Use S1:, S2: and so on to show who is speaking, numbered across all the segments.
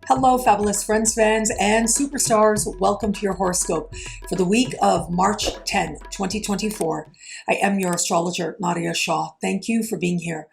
S1: Hello, fabulous friends, fans, and superstars. Welcome to your horoscope for the week of March 10, 2024. I am your astrologer, Nadiya Shah. Thank you for being here.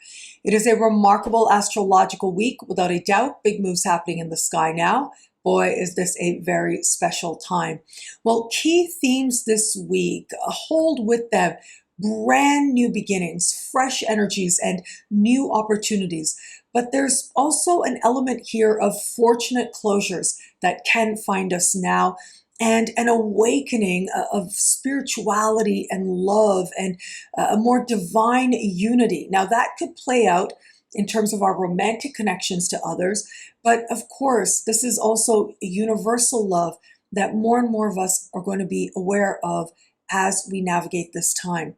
S1: It is a remarkable astrological week, without a doubt. Big moves happening in the sky now. Boy, is this a very special time. Well, key themes this week hold with them brand new beginnings, fresh energies, and new opportunities. But there's also an element here of fortunate closures that can find us now, and an awakening of spirituality and love and a more divine unity. Now, that could play out in terms of our romantic connections to others, but of course, this is also a universal love that more and more of us are going to be aware of as we navigate this time.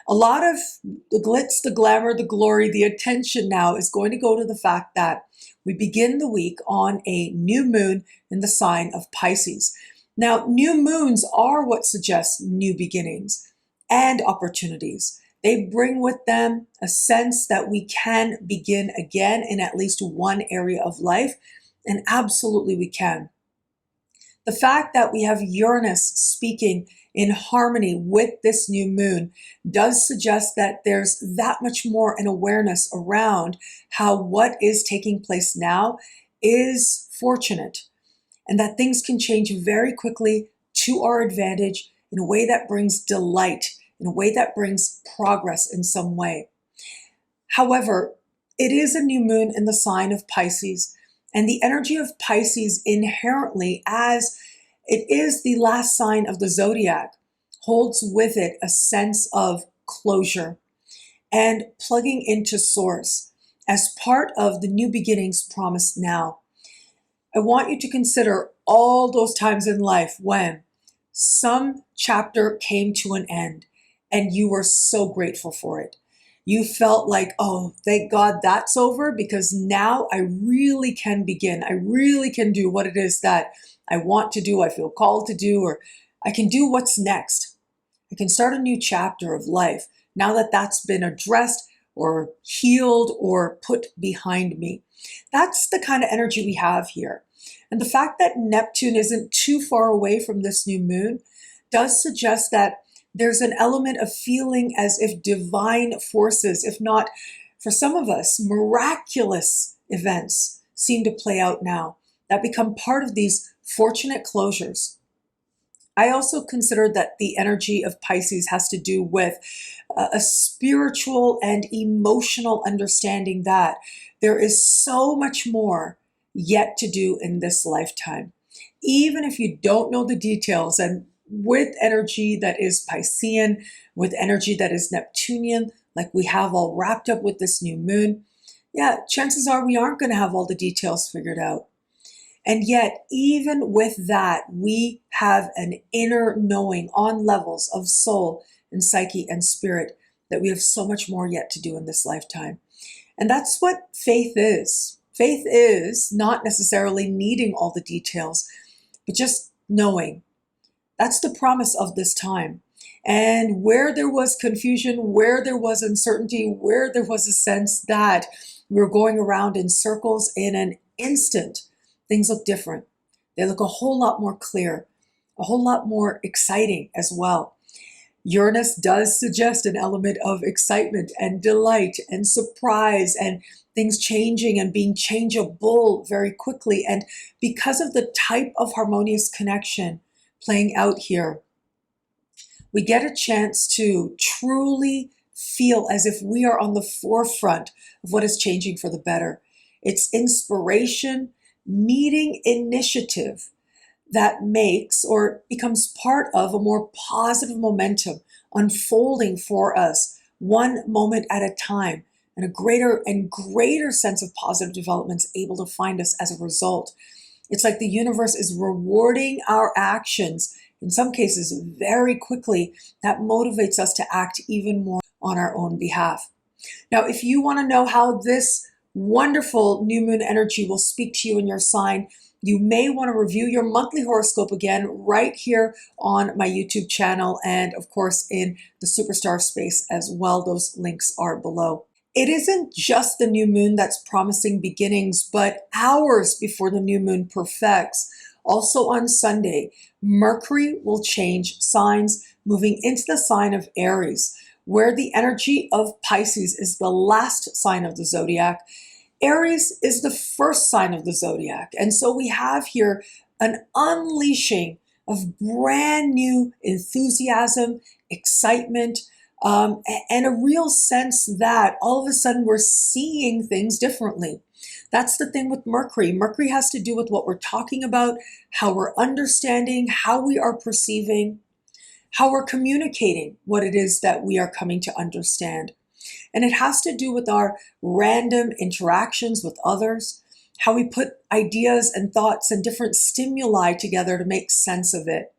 S1: A lot of the glitz, the glamour, the glory, the attention now is going to go to the fact that we begin the week on a new moon in the sign of Pisces. Now, new moons are what suggests new beginnings and opportunities. They bring with them a sense that we can begin again in at least one area of life, and absolutely we can. The fact that we have Uranus speaking in harmony with this new moon does suggest that there's that much more an awareness around how what is taking place now is fortunate, and that things can change very quickly to our advantage in a way that brings delight, in a way that brings progress in some way. However, it is a new moon in the sign of Pisces, and the energy of Pisces inherently, as it is the last sign of the zodiac, holds with it a sense of closure and plugging into source as part of the new beginnings promised now. I want you to consider all those times in life when some chapter came to an end and you were so grateful for it. You felt like, oh, thank God that's over, because now I really can begin. I really can do what it is that I want to do, I feel called to do, or I can do what's next. I can start a new chapter of life now that that's been addressed or healed or put behind me. That's the kind of energy we have here. And the fact that Neptune isn't too far away from this new moon does suggest that there's an element of feeling as if divine forces, if not for some of us, miraculous events seem to play out now that become part of these fortunate closures. I also consider that the energy of Pisces has to do with a spiritual and emotional understanding that there is so much more yet to do in this lifetime. Even if you don't know the details, and with energy that is Piscean, with energy that is Neptunian, like we have all wrapped up with this new moon, yeah, chances are we aren't going to have all the details figured out. And yet, even with that, we have an inner knowing on levels of soul and psyche and spirit that we have so much more yet to do in this lifetime. And that's what faith is. Faith is not necessarily needing all the details, but just knowing. That's the promise of this time. And where there was confusion, where there was uncertainty, where there was a sense that we were going around in circles, in an instant, things look different. They look a whole lot more clear, a whole lot more exciting as well. Uranus does suggest an element of excitement and delight and surprise and things changing and being changeable very quickly. And because of the type of harmonious connection playing out here, we get a chance to truly feel as if we are on the forefront of what is changing for the better. It's inspiration meeting initiative that makes or becomes part of a more positive momentum unfolding for us one moment at a time, and a greater and greater sense of positive developments able to find us as a result. It's like the universe is rewarding our actions, in some cases very quickly. That motivates us to act even more on our own behalf. Now, if you want to know how this wonderful new moon energy will speak to you in your sign, you may want to review your monthly horoscope again right here on my YouTube channel, and of course in the Superstar space as well. Those links are below. It isn't just the new moon that's promising beginnings, but hours before the new moon perfects. Also on Sunday, Mercury will change signs, moving into the sign of Aries, where the energy of Pisces is the last sign of the zodiac. Aries is the first sign of the zodiac. And so we have here an unleashing of brand new enthusiasm, excitement, and a real sense that all of a sudden we're seeing things differently. That's the thing with Mercury. Mercury has to do with what we're talking about, how we're understanding, how we are perceiving, how we're communicating what it is that we are coming to understand. And it has to do with our random interactions with others, how we put ideas and thoughts and different stimuli together to make sense of it.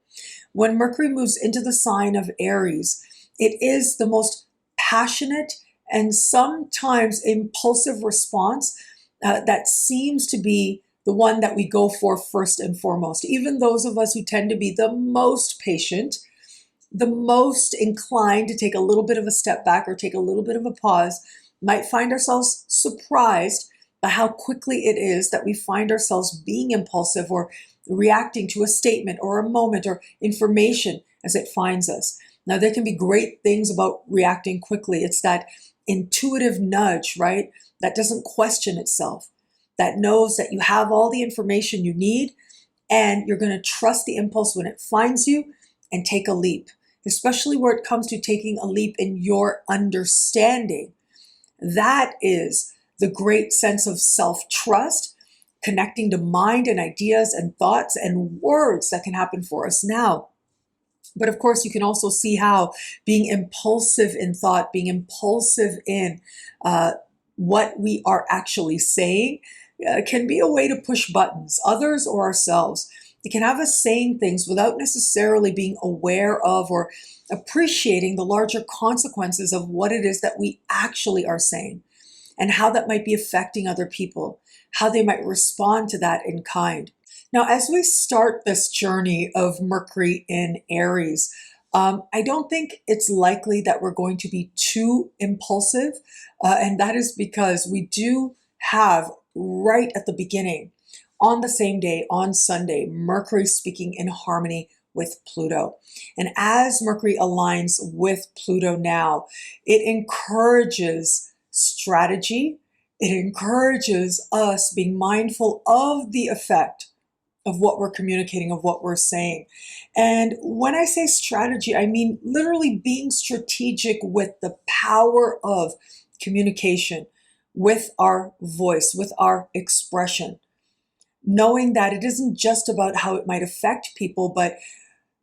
S1: When Mercury moves into the sign of Aries, it is the most passionate and sometimes impulsive response that seems to be the one that we go for first and foremost. Even those of us who tend to be the most patient, the most inclined to take a little bit of a step back or take a little bit of a pause, might find ourselves surprised by how quickly it is that we find ourselves being impulsive or reacting to a statement or a moment or information as it finds us. Now, there can be great things about reacting quickly. It's that intuitive nudge, right? That doesn't question itself, that knows that you have all the information you need and you're going to trust the impulse when it finds you and take a leap, especially where it comes to taking a leap in your understanding. That is the great sense of self-trust, connecting to mind and ideas and thoughts and words that can happen for us now. But of course, you can also see how being impulsive in thought, being impulsive in what we are actually saying can be a way to push buttons, others or ourselves. It can have us saying things without necessarily being aware of or appreciating the larger consequences of what it is that we actually are saying and how that might be affecting other people, how they might respond to that in kind. Now, as we start this journey of Mercury in Aries, I don't think it's likely that we're going to be too impulsive, and that is because we do have right at the beginning, on the same day, on Sunday, Mercury speaking in harmony with Pluto. And as Mercury aligns with Pluto now, it encourages strategy. It encourages us being mindful of the effect of what we're communicating, of what we're saying. And when I say strategy, I mean literally being strategic with the power of communication, with our voice, with our expression. Knowing that it isn't just about how it might affect people, but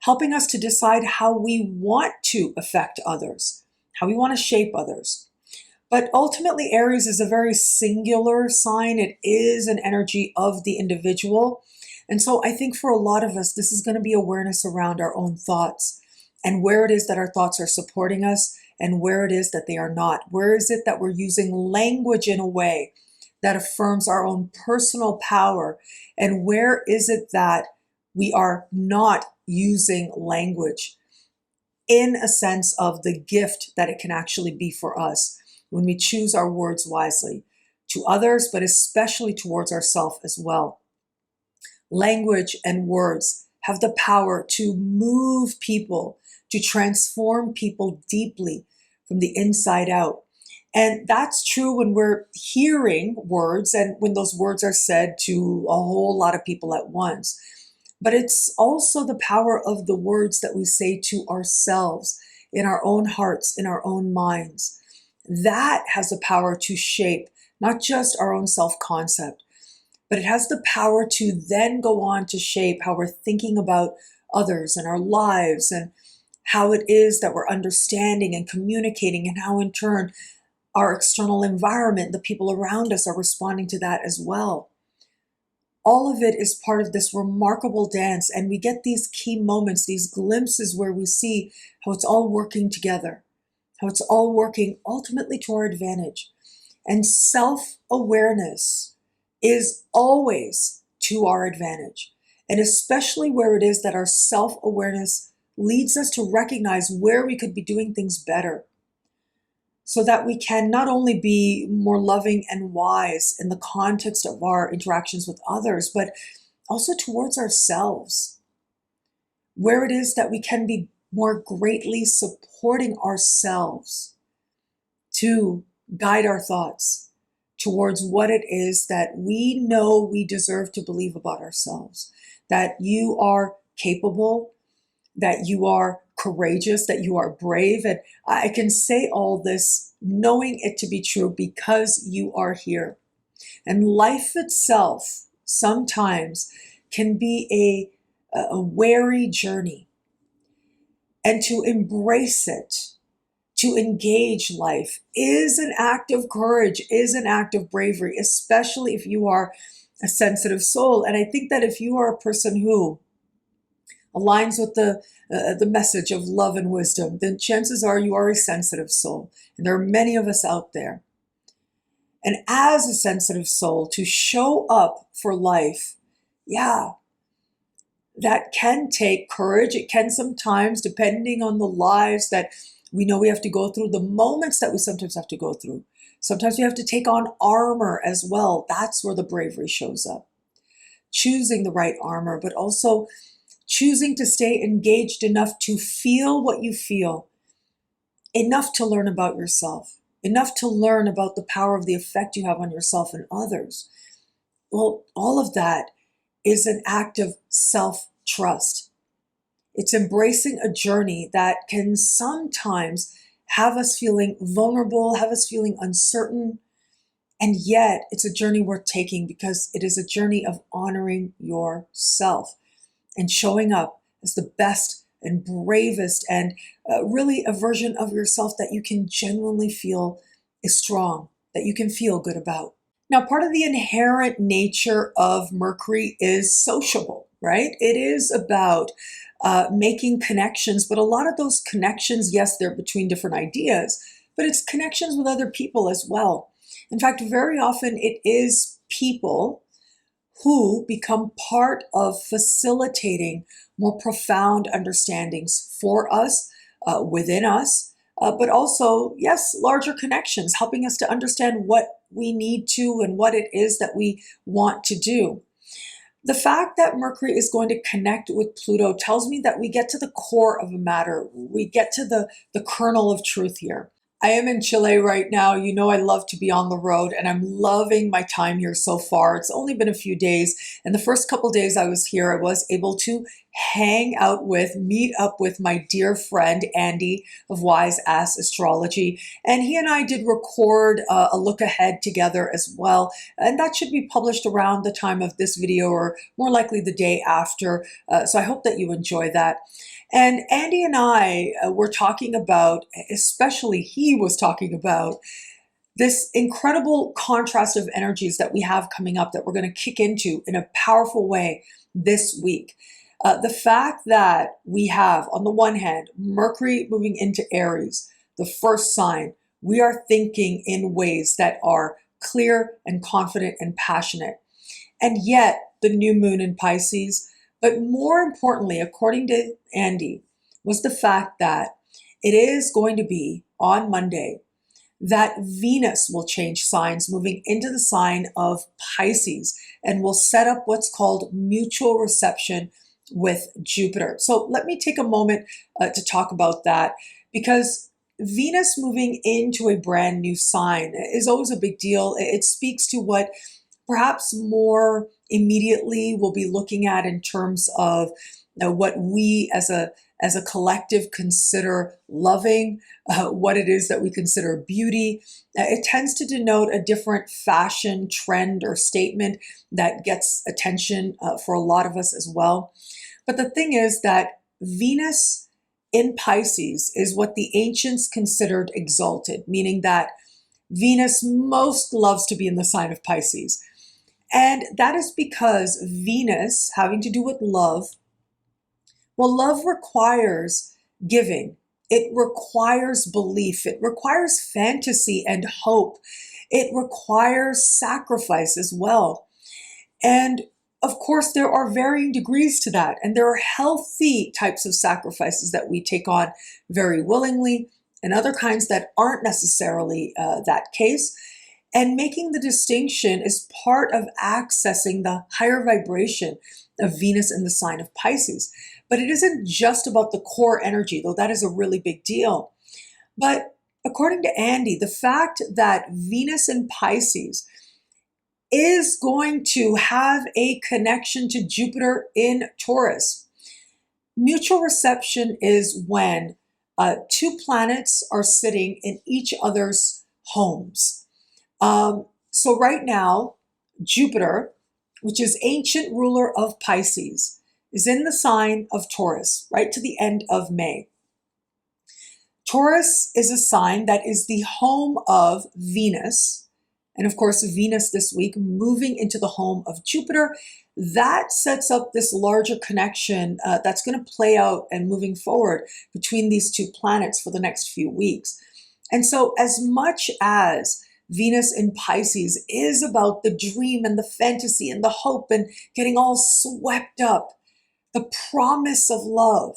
S1: helping us to decide how we want to affect others, how we want to shape others. But ultimately, Aries is a very singular sign. It is an energy of the individual. And so I think for a lot of us, this is going to be awareness around our own thoughts and where it is that our thoughts are supporting us and where it is that they are not. Where is it that we're using language in a way that affirms our own personal power? And where is it that we are not using language in a sense of the gift that it can actually be for us when we choose our words wisely to others, but especially towards ourselves as well? Language and words have the power to move people, to transform people deeply from the inside out. And that's true when we're hearing words and when those words are said to a whole lot of people at once. But it's also the power of the words that we say to ourselves in our own hearts, in our own minds. That has the power to shape not just our own self-concept, but it has the power to then go on to shape how we're thinking about others and our lives and how it is that we're understanding and communicating and how in turn our external environment, the people around us are responding to that as well. All of it is part of this remarkable dance, and we get these key moments, these glimpses where we see how it's all working together, how it's all working ultimately to our advantage. And self-awareness is always to our advantage, and especially where it is that our self-awareness leads us to recognize where we could be doing things better. so that we can not only be more loving and wise in the context of our interactions with others, but also towards ourselves, where it is that we can be more greatly supporting ourselves to guide our thoughts towards what it is that we know we deserve to believe about ourselves, that you are capable, that you are courageous, that you are brave. And I can say all this knowing it to be true because you are here. And life itself sometimes can be a weary journey. And to embrace it, to engage life, is an act of courage, is an act of bravery, especially if you are a sensitive soul. And I think that if you are a person who aligns with the message of love and wisdom, then chances are you are a sensitive soul. And there are many of us out there. And as a sensitive soul, to show up for life, yeah, that can take courage. It can sometimes, depending on the lives that we know we have to go through, the moments that we sometimes have to go through. Sometimes we have to take on armor as well. That's where the bravery shows up. Choosing the right armor, but also choosing to stay engaged enough to feel what you feel, enough to learn about yourself, enough to learn about the power of the effect you have on yourself and others. Well, all of that is an act of self-trust. It's embracing a journey that can sometimes have us feeling vulnerable, have us feeling uncertain, and yet it's a journey worth taking because it is a journey of honoring yourself and showing up as the best and bravest and really a version of yourself that you can genuinely feel is strong, that you can feel good about. Now, part of the inherent nature of Mercury is sociable, right? It is about making connections, but a lot of those connections, yes, they're between different ideas, but it's connections with other people as well. In fact, very often it is people who become part of facilitating more profound understandings for us, within us, but also, yes, larger connections, helping us to understand what we need to and what it is that we want to do. The fact that Mercury is going to connect with Pluto tells me that we get to the core of a matter. We get to the kernel of truth here. I am in Chile right now. You know, I love to be on the road and I'm loving my time here so far. It's only been a few days. And the first couple days I was here, I was able to meet up with my dear friend, Andy of Wise Ass Astrology. And he and I did record a look ahead together as well. And that should be published around the time of this video or more likely the day after. So I hope that you enjoy that. And Andy and I were talking about, especially he was talking about, this incredible contrast of energies that we have coming up that we're going to kick into in a powerful way this week. The fact that we have, on the one hand, Mercury moving into Aries, the first sign, we are thinking in ways that are clear and confident and passionate. And yet, the new moon in Pisces, but more importantly, according to Andy, was the fact that it is going to be on Monday that Venus will change signs, moving into the sign of Pisces, and will set up what's called mutual reception with Jupiter. So let me take a moment to talk about that, because Venus moving into a brand new sign is always a big deal. It speaks to what perhaps more immediately we'll be looking at in terms of what we as a collective consider loving, what it is that we consider beauty. It tends to denote a different fashion trend or statement that gets attention for a lot of us as well. But the thing is that Venus in Pisces is what the ancients considered exalted, meaning that Venus most loves to be in the sign of Pisces. And that is because Venus, having to do with love, well, love requires giving. It requires belief. It requires fantasy and hope. It requires sacrifice as well. And of course, there are varying degrees to that. And there are healthy types of sacrifices that we take on very willingly. and other kinds that aren't necessarily that case. And making the distinction is part of accessing the higher vibration of Venus in the sign of Pisces. But it isn't just about the core energy, though that is a really big deal. But according to Andy, the fact that Venus in Pisces is going to have a connection to Jupiter in Taurus. Mutual reception is when two planets are sitting in each other's homes. So right now, Jupiter, which is ancient ruler of Pisces, is in the sign of Taurus, right to the end of May. Taurus is a sign that is the home of Venus. And of course, Venus this week moving into the home of Jupiter. That sets up this larger connection that's going to play out and moving forward between these two planets for the next few weeks. And so as much as Venus in Pisces is about the dream and the fantasy and the hope and getting all swept up, the promise of love,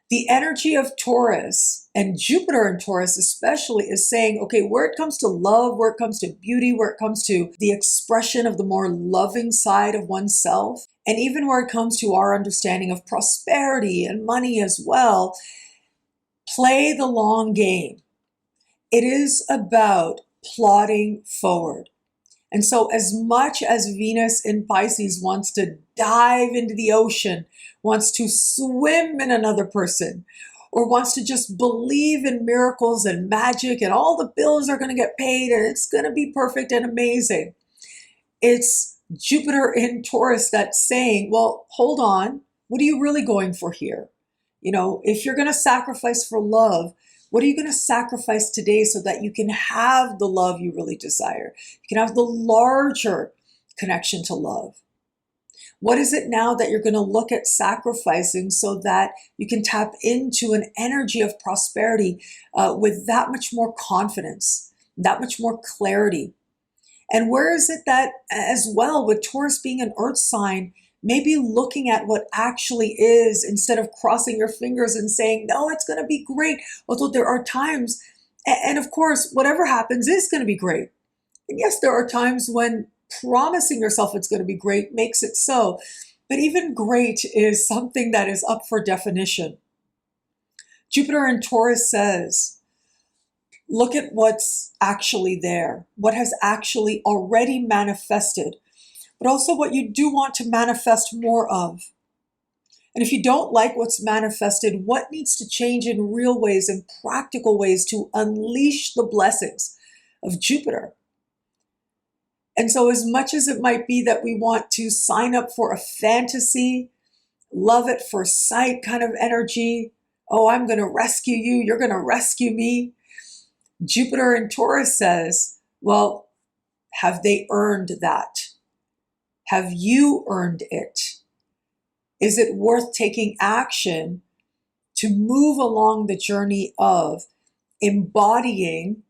S1: the energy of Taurus and Jupiter in Taurus especially is saying, okay, where it comes to love, where it comes to beauty, where it comes to the expression of the more loving side of oneself, and even where it comes to our understanding of prosperity and money as well, play the long game. It is about plodding forward. And so as much as Venus in Pisces wants to dive into the ocean, wants to swim in another person, or wants to just believe in miracles and magic and all the bills are going to get paid and it's going to be perfect and amazing, it's Jupiter in Taurus that's saying, well, hold on, what are you really going for here? You know, if you're going to sacrifice for love, what are you going to sacrifice today so that you can have the love you really desire? You can have the larger connection to love. What is it now that you're going to look at sacrificing so that you can tap into an energy of prosperity with that much more confidence, that much more clarity? And where is it that as well, with Taurus being an earth sign, maybe looking at what actually is instead of crossing your fingers and saying, no, it's going to be great. Although there are times, and of course, whatever happens is going to be great. And yes, there are times when promising yourself it's going to be great makes it so. But even great is something that is up for definition. Jupiter in Taurus says, look at what's actually there, what has actually already manifested, but also what you do want to manifest more of. And if you don't like what's manifested, what needs to change in real ways and practical ways to unleash the blessings of Jupiter? And so as much as it might be that we want to sign up for a fantasy, love at first sight kind of energy, oh, I'm going to rescue you, you're going to rescue me, Jupiter in Taurus says, well, have they earned that? Have you earned it? Is it worth taking action to move along the journey of embodying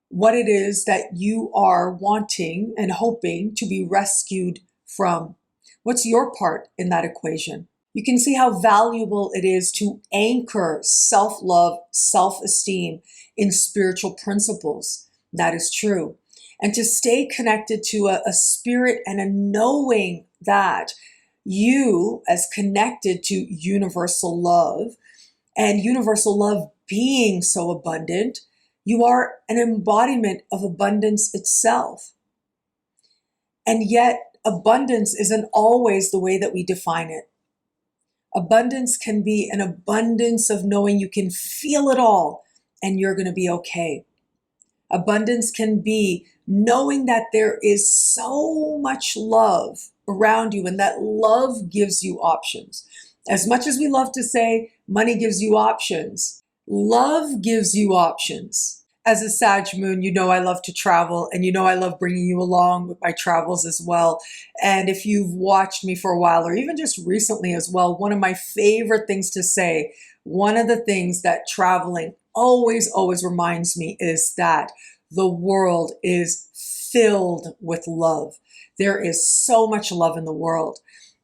S1: what it is that you are wanting and hoping to be rescued from? What's your part in that equation? You can see how valuable it is to anchor self-love, self-esteem in spiritual principles. That is true. And to stay connected to a spirit and a knowing that you, as connected to universal love, and universal love being so abundant, you are an embodiment of abundance itself. And yet, abundance isn't always the way that we define it. Abundance can be an abundance of knowing you can feel it all and you're going to be okay. Abundance can be knowing that there is so much love around you and that love gives you options. As much as we love to say money gives you options, love gives you options. As a Sag moon, you know I love to travel and you know I love bringing you along with my travels as well. And if you've watched me for a while or even just recently as well, one of my favorite things to say, one of the things that traveling always reminds me is that the world is filled with love. There is so much love in the world.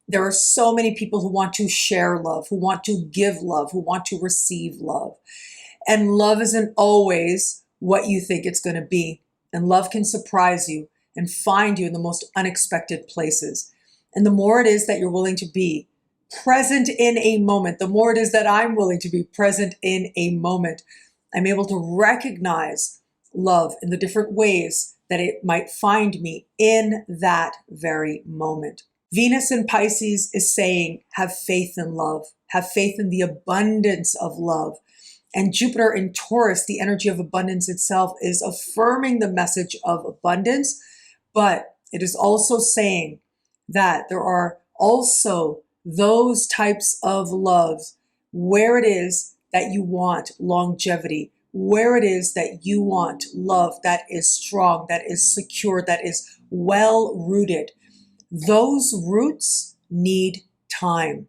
S1: There are so many people who want to share love, who want to give love, who want to receive love. And love isn't always what you think it's going to be. And love can surprise you and find you in the most unexpected places. And the more it is that you're willing to be present in a moment, the more it is that I'm willing to be present in a moment, I'm able to recognize love in the different ways that it might find me in that very moment. Venus in Pisces is saying, have faith in love, have faith in the abundance of love. And Jupiter in Taurus, the energy of abundance itself, is affirming the message of abundance, but it is also saying that there are also those types of loves where it is that you want longevity, where it is that you want love that is strong, that is secure, that is well rooted. Those roots need time.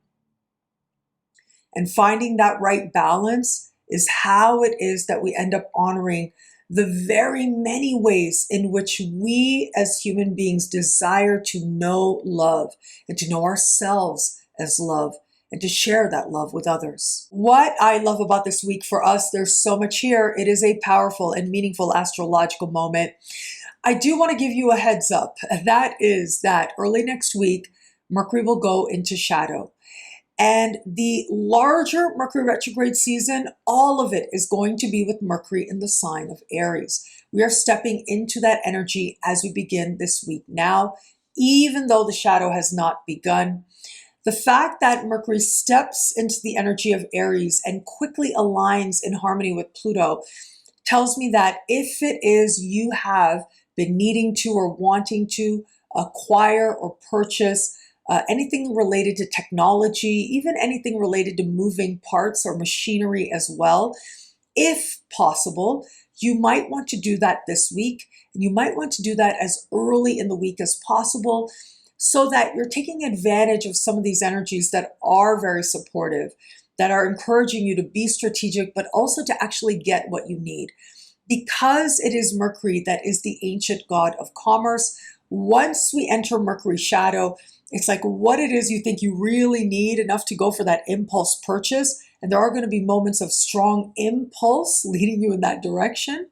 S1: And finding that right balance is how it is that we end up honoring the very many ways in which we as human beings desire to know love and to know ourselves as love and to share that love with others. What I love about this week for us, there's so much here. It is a powerful and meaningful astrological moment. I do want to give you a heads up. That is that early next week, Mercury will go into shadow. And the larger Mercury retrograde season, all of it is going to be with Mercury in the sign of Aries. We are stepping into that energy as we begin this week now, even though the shadow has not begun. The fact that Mercury steps into the energy of Aries and quickly aligns in harmony with Pluto tells me that if it is you have been needing to or wanting to acquire or purchase anything related to technology, even anything related to moving parts or machinery as well, if possible, you might want to do that this week. And you might want to do that as early in the week as possible so that you're taking advantage of some of these energies that are very supportive, that are encouraging you to be strategic, but also to actually get what you need. Because it is Mercury that is the ancient god of commerce, once we enter Mercury shadow, it's like what it is you think you really need enough to go for that impulse purchase. And there are going to be moments of strong impulse leading you in that direction.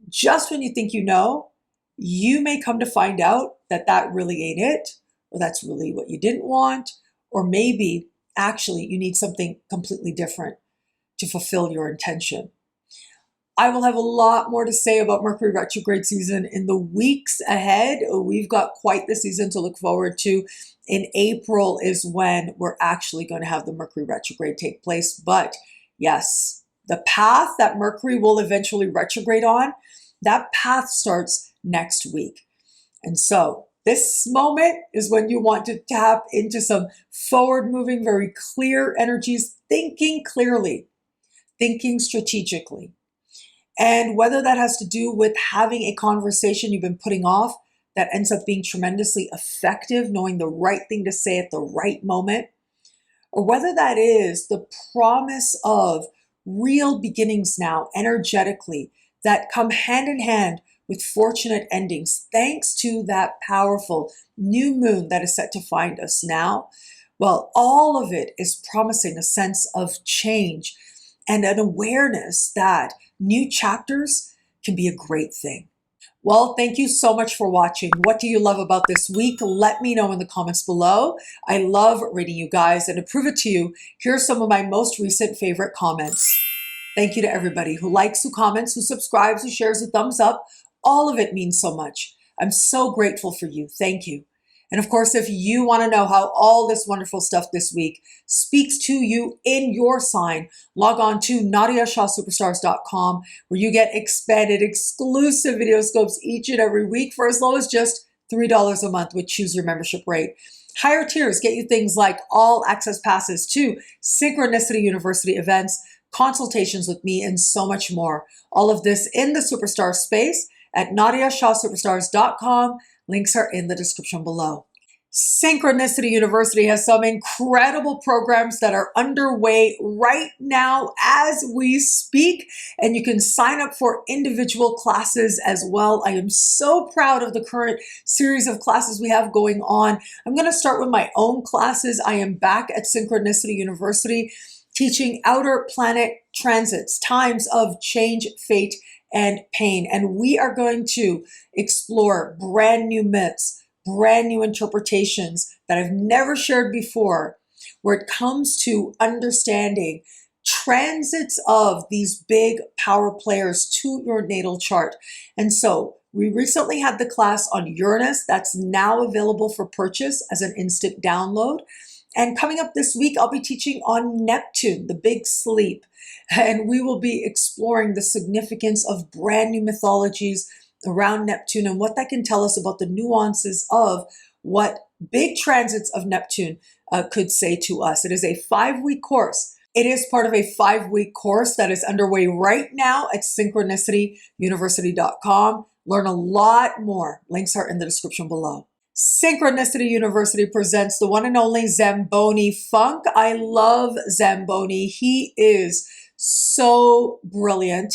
S1: Just when you think you know, you may come to find out that that really ain't it, or that's really what you didn't want, or maybe actually you need something completely different to fulfill your intention. I will have a lot more to say about Mercury retrograde season in the weeks ahead. We've got quite the season to look forward to. In April is when we're actually going to have the Mercury retrograde take place. But yes, the path that Mercury will eventually retrograde on, that path starts next week. And so this moment is when you want to tap into some forward-moving, very clear energies, thinking clearly, thinking strategically. And whether that has to do with having a conversation you've been putting off that ends up being tremendously effective, knowing the right thing to say at the right moment, or whether that is the promise of real beginnings now energetically that come hand in hand with fortunate endings, thanks to that powerful new moon that is set to find us now. Well, all of it is promising a sense of change and an awareness that new chapters can be a great thing. Well, thank you so much for watching. What do you love about this week? Let me know in the comments below. I love reading you guys, and to prove it to you, here are some of my most recent favorite comments. Thank you to everybody who likes, who comments, who subscribes, who shares a thumbs up. All of it means so much. I'm so grateful for you. Thank you. And of course, if you want to know how all this wonderful stuff this week speaks to you in your sign, log on to NadiyaShahSuperstars.com, where you get expanded exclusive video scopes each and every week for as low as just $3 a month with Choose Your Membership Rate. Higher tiers get you things like all access passes to Synchronicity University events, consultations with me, and so much more. All of this in the Superstar space at NadiyaShahSuperstars.com. Links are in the description below. Synchronicity University has some incredible programs that are underway right now as we speak, and you can sign up for individual classes as well. I am so proud of the current series of classes we have going on. I'm going to start with my own classes. I am back at Synchronicity University, teaching outer planet transits, times of change, fate, and pain. And we are going to explore brand new myths, brand new interpretations that I've never shared before, where it comes to understanding transits of these big power players to your natal chart. And so we recently had the class on Uranus that's now available for purchase as an instant download. And coming up this week, I'll be teaching on Neptune, the big sleep. And we will be exploring the significance of brand new mythologies around Neptune and what that can tell us about the nuances of what big transits of Neptune could say to us. It is a 5-week course. It is part of a 5-week course that is underway right now at synchronicityuniversity.com. Learn a lot more. Links are in the description below. Synchronicity University presents the one and only Zamboni Funk. I love Zamboni. He is so brilliant.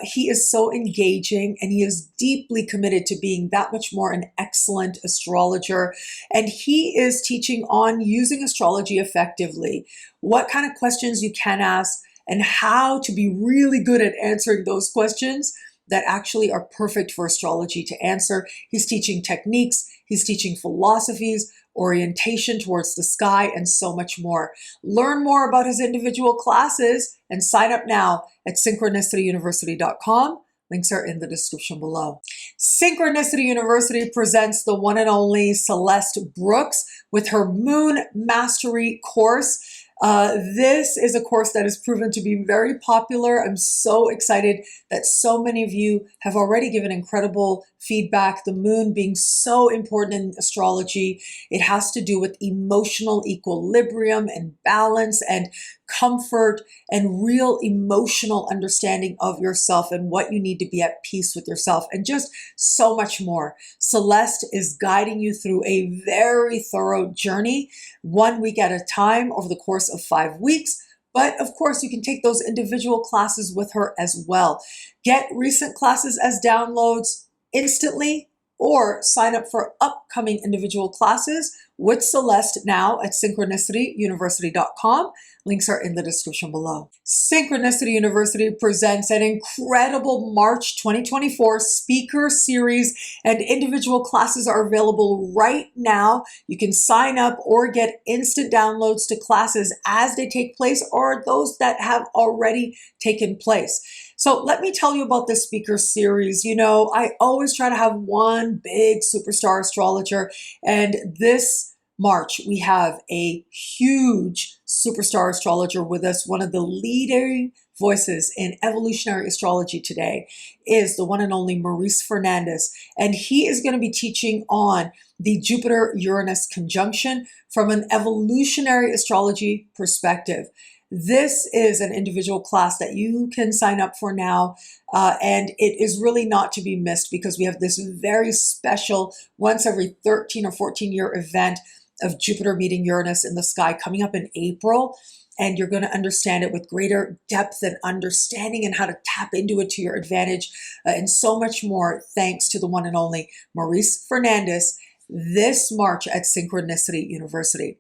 S1: He is so engaging, and he is deeply committed to being that much more an excellent astrologer. And he is teaching on using astrology effectively, what kind of questions you can ask, and how to be really good at answering those questions that actually are perfect for astrology to answer. He's teaching techniques, he's teaching philosophies, orientation towards the sky, and so much more. Learn more about his individual classes and sign up now at synchronicityuniversity.com. Links are in the description below. Synchronicity University presents the one and only Celeste Brooks with her Moon Mastery course. This is a course that has proven to be very popular. I'm so excited that so many of you have already given incredible feedback. The moon being so important in astrology, it has to do with emotional equilibrium and balance and comfort and real emotional understanding of yourself and what you need to be at peace with yourself, and just so much more. Celeste is guiding you through a very thorough journey, 1 week at a time over the course of 5 weeks. But of course, you can take those individual classes with her as well. Get recent classes as downloads instantly, or sign up for upcoming individual classes with Celeste now at synchronicityuniversity.com. Links are in the description below. Synchronicity University presents an incredible March 2024 speaker series, and individual classes are available right now. You can sign up or get instant downloads to classes as they take place, or those that have already taken place. So let me tell you about this speaker series. You know, I always try to have one big superstar astrologer, and this March we have a huge superstar astrologer with us. One of the leading voices in evolutionary astrology today is the one and only Maurice Fernandez, and he is going to be teaching on the Jupiter-Uranus conjunction from an evolutionary astrology perspective. This is an individual class that you can sign up for now, and it is really not to be missed because we have this very special once every 13 or 14 year event of Jupiter meeting Uranus in the sky coming up in April, and you're going to understand it with greater depth and understanding and how to tap into it to your advantage, and so much more thanks to the one and only Maurice Fernandez this March at Synchronicity University.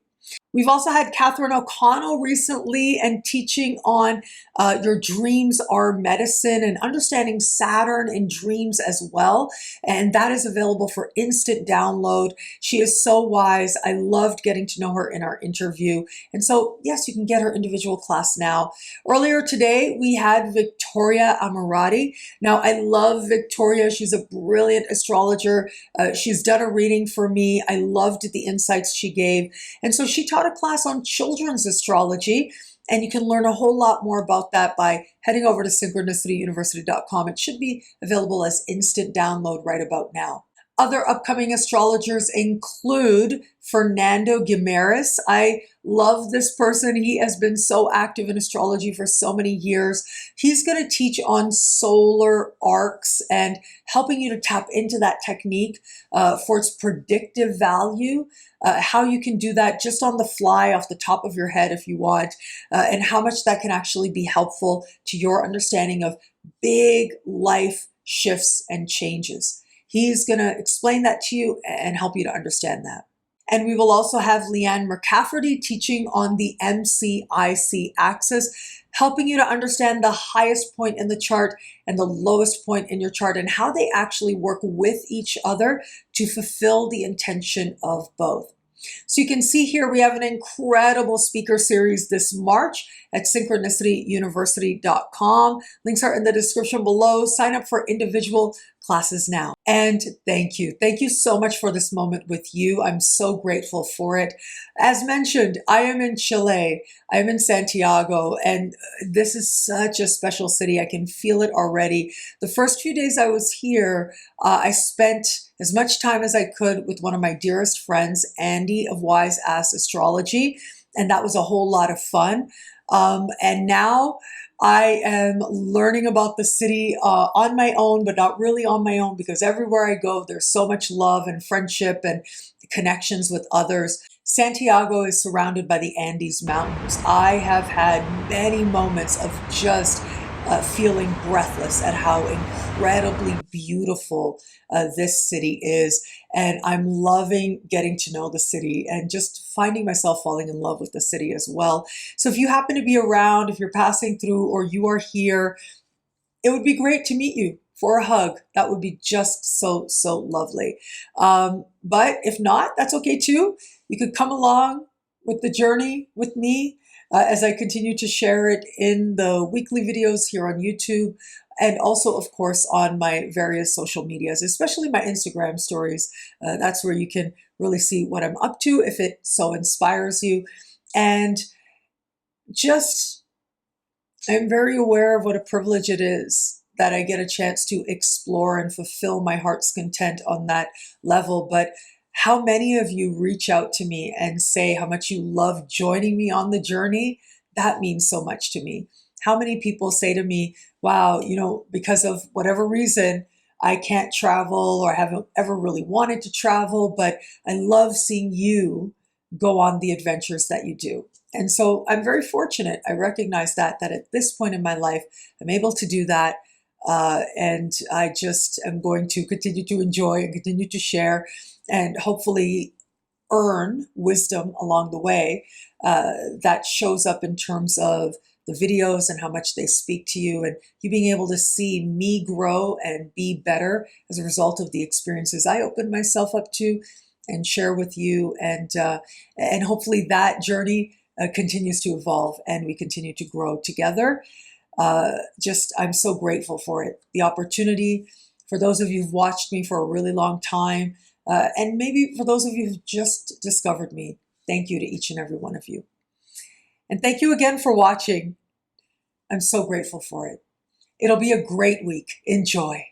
S1: We've also had Katherine O'Connell recently and teaching on your dreams are medicine and understanding Saturn in dreams as well. And that is available for instant download. She is so wise. I loved getting to know her in our interview. And so, yes, you can get her individual class now. Earlier today, we had Victoria Almiroty. Now, I love Victoria. She's a brilliant astrologer. She's done a reading for me. I loved the insights she gave. And so she taught a class on children's astrology, and you can learn a whole lot more about that by heading over to synchronicityuniversity.com. It should be available as instant download right about now. Other upcoming astrologers include Fernando Guimares. I love this person. He has been so active in astrology for so many years. He's going to teach on solar arcs and helping you to tap into that technique for its predictive value, how you can do that just on the fly off the top of your head if you want, and how much that can actually be helpful to your understanding of big life shifts and changes. He's going to explain that to you and help you to understand that. And we will also have Lianne McCafferty teaching on the MCIC axis, helping you to understand the highest point in the chart and the lowest point in your chart and how they actually work with each other to fulfill the intention of both. So you can see here we have an incredible speaker series this March at synchronicityuniversity.com. Links are in the description below. Sign up for individual classes now. And thank you. Thank you so much for this moment with you. I'm so grateful for it. As mentioned, I am in Chile. I am in Santiago, and this is such a special city. I can feel it already. The first few days I was here, I spent as much time as I could with one of my dearest friends, Andy of Wise Ass Astrology, and that was a whole lot of fun. And now I am learning about the city on my own, but not really on my own, because everywhere I go, there's so much love and friendship and connections with others. Santiago is surrounded by the Andes Mountains. I have had many moments of just feeling breathless at how incredibly beautiful this city is. And I'm loving getting to know the city and just finding myself falling in love with the city as well. So if you happen to be around, if you're passing through or you are here, it would be great to meet you for a hug. That would be just so, so lovely. But if not, that's okay too. You could come along with the journey with me as I continue to share it in the weekly videos here on YouTube, and also, of course, on my various social medias, especially my Instagram stories. That's where you can really see what I'm up to if it so inspires you. And just, I'm very aware of what a privilege it is that I get a chance to explore and fulfill my heart's content on that level. But how many of you reach out to me and say how much you love joining me on the journey? That means so much to me. How many people say to me, wow, you know, because of whatever reason, I can't travel or haven't ever really wanted to travel, but I love seeing you go on the adventures that you do. And so I'm very fortunate. I recognize that at this point in my life, I'm able to do that. And I just am going to continue to enjoy and continue to share and hopefully earn wisdom along the way that shows up in terms of the videos and how much they speak to you, and you being able to see me grow and be better as a result of the experiences I open myself up to and share with you. And hopefully that journey continues to evolve and we continue to grow together. I'm so grateful for it. The opportunity, for those of you who've watched me for a really long time, and maybe for those of you who've just discovered me, thank you to each and every one of you. And thank you again for watching. I'm so grateful for it. It'll be a great week. Enjoy.